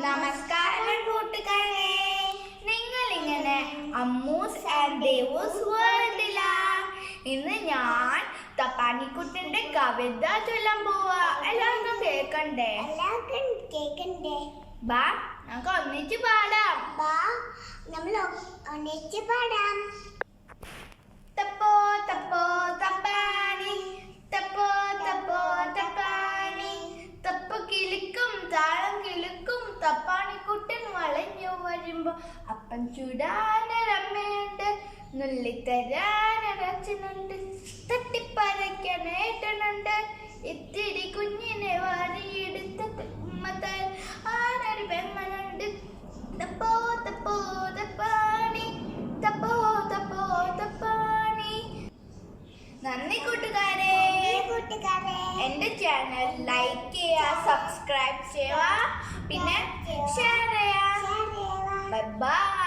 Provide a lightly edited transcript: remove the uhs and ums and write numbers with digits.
നമസ്കാരം കൂട്ടുകാരെ, നിങ്ങൾ ഇങ്ങനെ അമ്മൂസ് ആൻഡ് ദേവൂസ് വേൾഡിലാണ്. ഇന്ന് ഞാൻ തപ്പാനിക്കുട്ടന്റെ കവിത ചൊല്ലാൻ പോവാ. എല്ലാവർക്കും കേക്കണ്ടേ? ബാ നമുക്ക് ഒന്നിച്ച് പാടാം. തപ്പോ തപ്പോ തപ്പാനി, തപ്പോ തപ്പോ തപ്പാനി, തപ്പ് കിളിക്കും താളം കിളിക്കും തപ്പാണിക്കുട്ടൻ വളഞ്ഞു വരുമ്പോ അപ്പം ചുടാനൊരമ്മയുണ്ട്, നുള്ളിത്തരാനൊരച്ഛനുണ്ട്, തട്ടിപ്പറയ്ക്കാനേട്ടനുണ്ട്, ഇത്തിരി കുഞ്ഞിനെ വാരിയെടുത്ത ഉമ്മത്താൽ ആനൊരു പെമ്മനുണ്ട്. തപ്പോ തപ്പോ തപ്പാനി, തപ്പോ തപ്പോ തപ്പാനി. നന്ദി കൂട്ടുകാരെ. എന്റെ ചാനൽ ലൈക്ക് ചെയ്യുക, സബ്സ്ക്രൈബ് ചെയ്യുക, പിന്നെ ഷെയർ ചെയ്യുക. Bye bye.